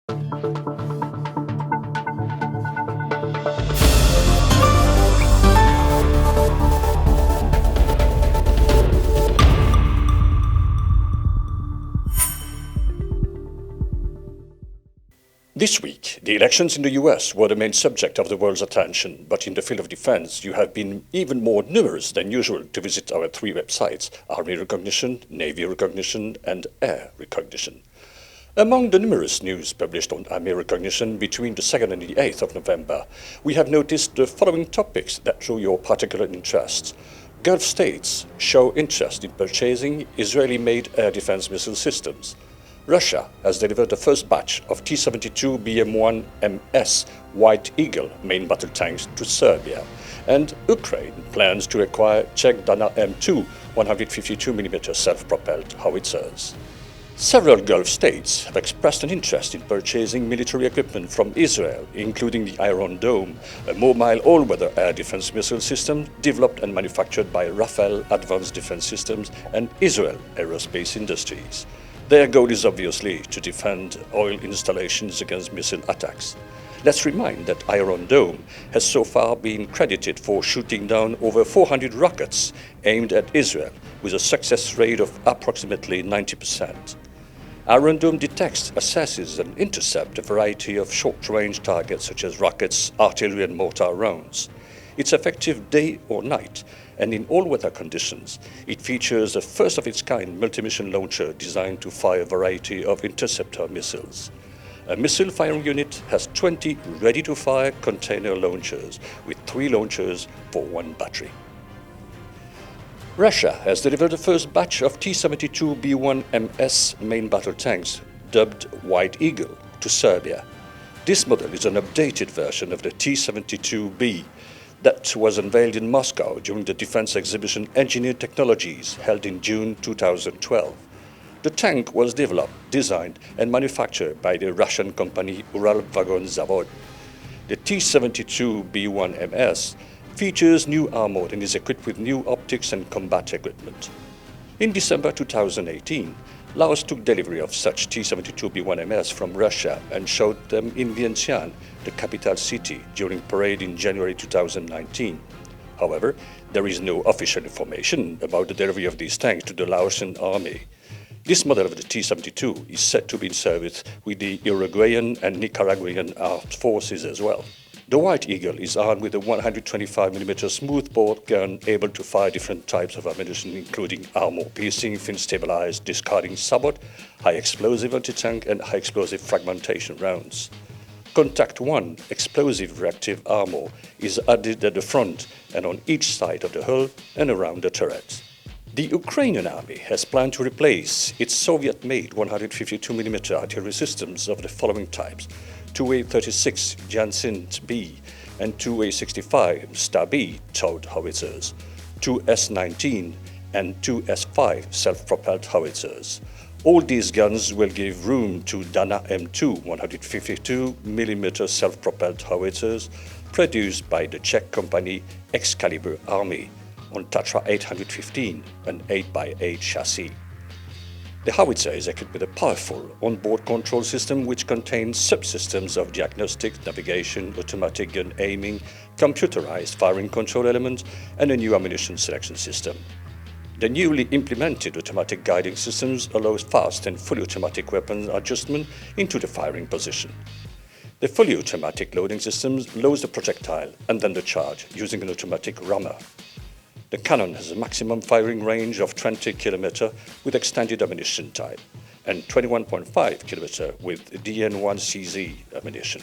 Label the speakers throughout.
Speaker 1: This week, the elections in the US were the main subject of the world's attention, but in the field of defense, you have been even more numerous than usual to visit our three websites: Army Recognition, Navy Recognition, and Air Recognition. Among the numerous news published on Army Recognition between the 2nd and the 8th of November, we have noticed the following topics that show your particular interest. Gulf states show interest in purchasing Israeli-made air defense missile systems. Russia has delivered the first batch of T-72B1MS White Eagle main battle tanks to Serbia, and Ukraine plans to acquire Czech DANA M2 152mm self-propelled howitzers. Several Gulf states have expressed an interest in purchasing military equipment from Israel, including the Iron Dome, a mobile all-weather air defense missile system developed and manufactured by Naval Advanced Defense Systems and Israel Aerospace Industries. Their goal is obviously to defend oil installations against missile attacks. Let's remind that Iron Dome has so far been credited for shooting down over 400 rockets aimed at Israel, with a success rate of approximately 90%. Iron Dome detects, assesses, and intercepts a variety of short-range targets such as rockets, artillery, and mortar rounds. It's effective day or night, and in all weather conditions. It features a first-of-its-kind multi-mission launcher designed to fire a variety of interceptor missiles. A missile firing unit has 20 ready-to-fire container launchers, with 3 launchers for 1 battery. Russia has delivered the first batch of T-72B1MS main battle tanks, dubbed White Eagle, to Serbia. This model is an updated version of the T-72B that was unveiled in Moscow during the defense exhibition Engineered Technologies held in June 2012. The tank was developed, designed, and manufactured by the Russian company Uralvagon. The T-72B1MS features new armor and is equipped with new optics and combat equipment. In December 2018, Laos took delivery of such T-72B1MS from Russia and showed them in Vientiane, the capital city, during parade in January 2019. However, there is no official information about the delivery of these tanks to the Laotian army. This model of the T-72 is set to be in service with the Uruguayan and Nicaraguan armed forces as well. The White Eagle is armed with a 125mm smoothbore gun able to fire different types of ammunition, including armor-piercing, fin-stabilized, discarding sabot, high-explosive anti-tank, and high-explosive fragmentation rounds. Contact 1 explosive reactive armor is added at the front and on each side of the hull and around the turret. The Ukrainian army has planned to replace its Soviet-made 152mm artillery systems of the following types: 2A-36 Jansint B and 2A-65 Star B towed howitzers, 2S-19 and 2S-5 self-propelled howitzers. All these guns will give room to DANA M2 152mm self-propelled howitzers produced by the Czech company Excalibur Army on Tatra 815, an 8x8 chassis. The howitzer is equipped with a powerful onboard control system which contains subsystems of diagnostic, navigation, automatic gun aiming, computerized firing control elements, and a new ammunition selection system. The newly implemented automatic guiding systems allows fast and fully automatic weapon adjustment into the firing position. The fully automatic loading systems loads the projectile and then the charge using an automatic rammer. The cannon has a maximum firing range of 20 km with extended ammunition type and 21.5 km with DN1CZ ammunition.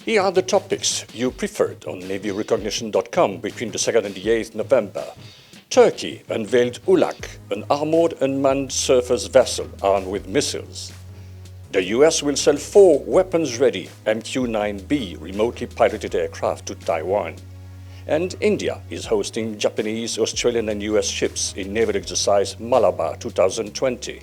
Speaker 1: Here are the topics you preferred on NavyRecognition.com between the 2nd and the 8th November. Turkey unveiled ULAQ, an armored unmanned surface vessel armed with missiles. The US will sell 4 weapons-ready MQ-9B remotely piloted aircraft to Taiwan. And India is hosting Japanese, Australian and US ships in naval exercise Malabar 2020.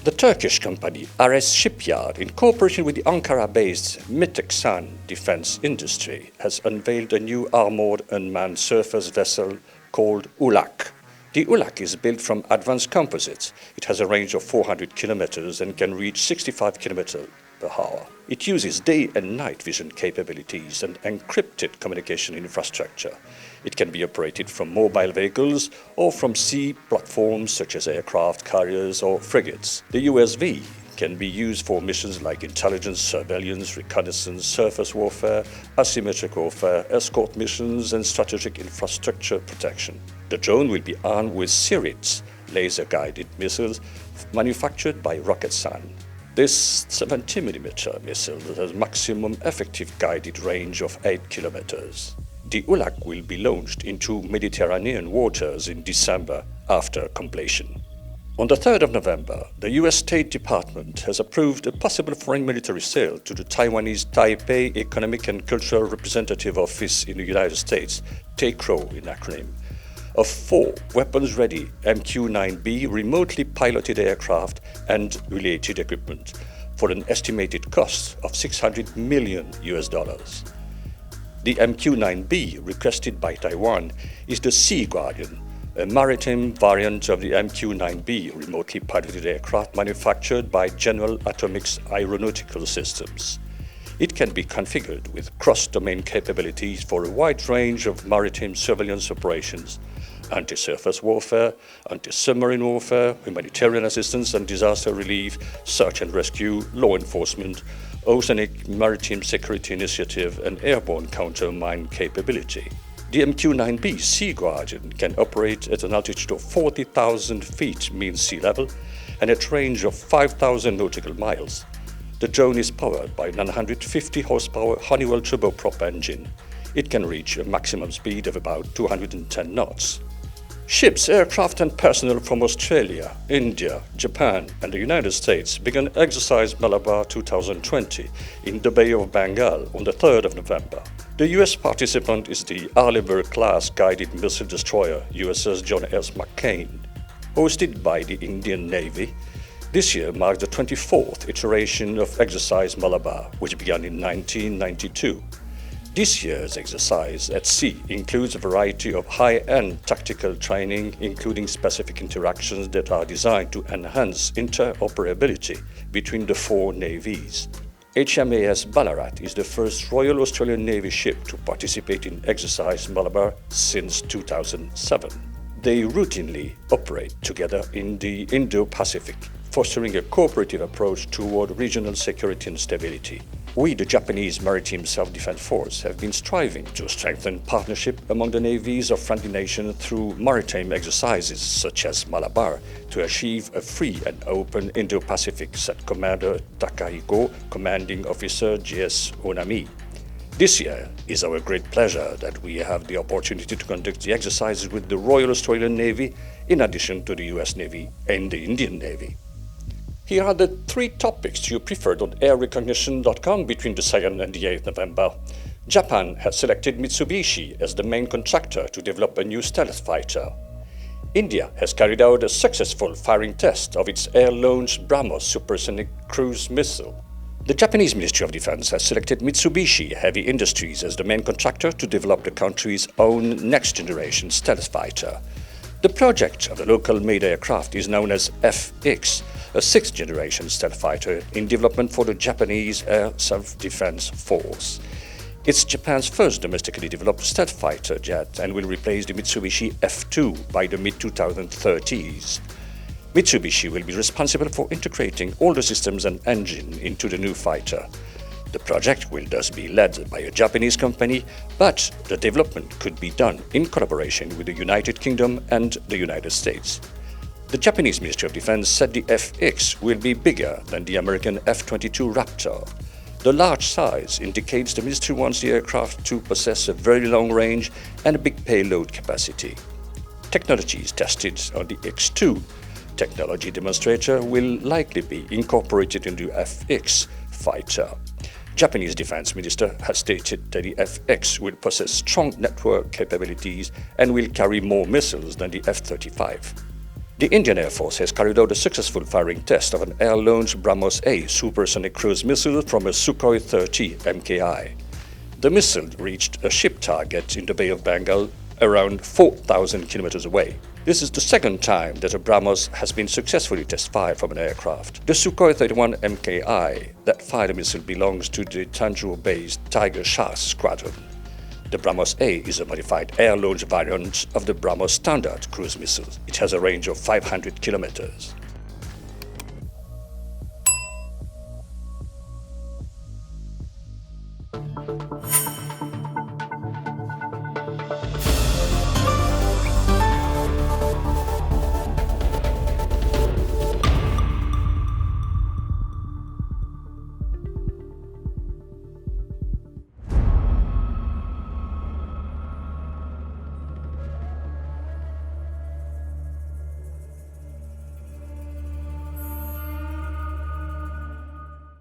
Speaker 1: The Turkish company RS Shipyard, in cooperation with the Ankara-based Mitexan defense industry, has unveiled a new armored unmanned surface vessel called ULAQ. The ULAQ is built from advanced composites. It has a range of 400 kilometers and can reach 65 kilometers per hour. It uses day and night vision capabilities and encrypted communication infrastructure. It can be operated from mobile vehicles or from sea platforms such as aircraft carriers or frigates. The USV can be used for missions like intelligence, surveillance, reconnaissance, surface warfare, asymmetric warfare, escort missions, and strategic infrastructure protection. The drone will be armed with Sirits, laser-guided missiles manufactured by Roketsan. This 70mm missile has maximum effective guided range of 8 kilometers. The ULAQ will be launched into Mediterranean waters in December after completion. On the 3rd of November, the U.S. State Department has approved a possible foreign military sale to the Taiwanese Taipei Economic and Cultural Representative Office in the United States, TACRO in acronym, of 4 weapons-ready MQ-9B remotely piloted aircraft and related equipment for an estimated cost of $600 million. The MQ-9B requested by Taiwan is the Sea Guardian, a maritime variant of the MQ-9B remotely piloted aircraft manufactured by General Atomics Aeronautical Systems. It can be configured with cross-domain capabilities for a wide range of maritime surveillance operations, anti-surface warfare, anti-submarine warfare, humanitarian assistance and disaster relief, search and rescue, law enforcement, oceanic maritime security initiative, and airborne counter-mine capability. The MQ-9B Sea Guardian can operate at an altitude of 40,000 feet mean sea level and at a range of 5,000 nautical miles. The drone is powered by a 950 horsepower Honeywell turboprop engine. It can reach a maximum speed of about 210 knots. Ships, aircraft and personnel from Australia, India, Japan and the United States began exercise Malabar 2020 in the Bay of Bengal on the 3rd of November. The U.S. participant is the Malabar-class guided missile destroyer USS John S. McCain. Hosted by the Indian Navy, this year marks the 24th iteration of Exercise Malabar, which began in 1992. This year's exercise at sea includes a variety of high-end tactical training, including specific interactions that are designed to enhance interoperability between the 4 navies. HMAS Ballarat is the first Royal Australian Navy ship to participate in Exercise Malabar since 2007. They routinely operate together in the Indo-Pacific, fostering a cooperative approach toward regional security and stability. We, the Japanese Maritime Self-Defense Force, have been striving to strengthen partnership among the navies of friendly nations through maritime exercises such as Malabar to achieve a free and open Indo-Pacific, said Commander Takahiko, Commanding Officer J.S. Onami. This year is our great pleasure that we have the opportunity to conduct the exercises with the Royal Australian Navy in addition to the US Navy and the Indian Navy. Here are the 3 topics you preferred on airrecognition.com between the 2nd and the 8th November. Japan has selected Mitsubishi as the main contractor to develop a new stealth fighter. India has carried out a successful firing test of its air-launched BrahMos supersonic cruise missile. The Japanese Ministry of Defense has selected Mitsubishi Heavy Industries as the main contractor to develop the country's own next-generation stealth fighter. The project of the local-made aircraft is known as FX, a 6th-generation stealth fighter in development for the Japanese Air Self-Defense Force. It's Japan's first domestically developed stealth fighter jet and will replace the Mitsubishi F2 by the mid-2030s. Mitsubishi will be responsible for integrating all the systems and engine into the new fighter. The project will thus be led by a Japanese company, but the development could be done in collaboration with the United Kingdom and the United States. The Japanese Ministry of Defense said the FX will be bigger than the American F-22 Raptor. The large size indicates the ministry wants the aircraft to possess a very long range and a big payload capacity. Technologies tested on the X2 technology demonstrator will likely be incorporated into the FX fighter. Japanese Defense Minister has stated that the FX will possess strong network capabilities and will carry more missiles than the F-35. The Indian Air Force has carried out a successful firing test of an air-launched BrahMos A supersonic cruise missile from a Sukhoi 30 MKI. The missile reached a ship target in the Bay of Bengal around 4,000 kilometers away. This is the second time that a BrahMos has been successfully test-fired from an aircraft. The Sukhoi 31 MKI that fired the missile belongs to the Tanjore-based Tiger Sharks squadron. The BrahMos A is a modified air-launched variant of the BrahMos standard cruise missile. It has a range of 500 kilometers.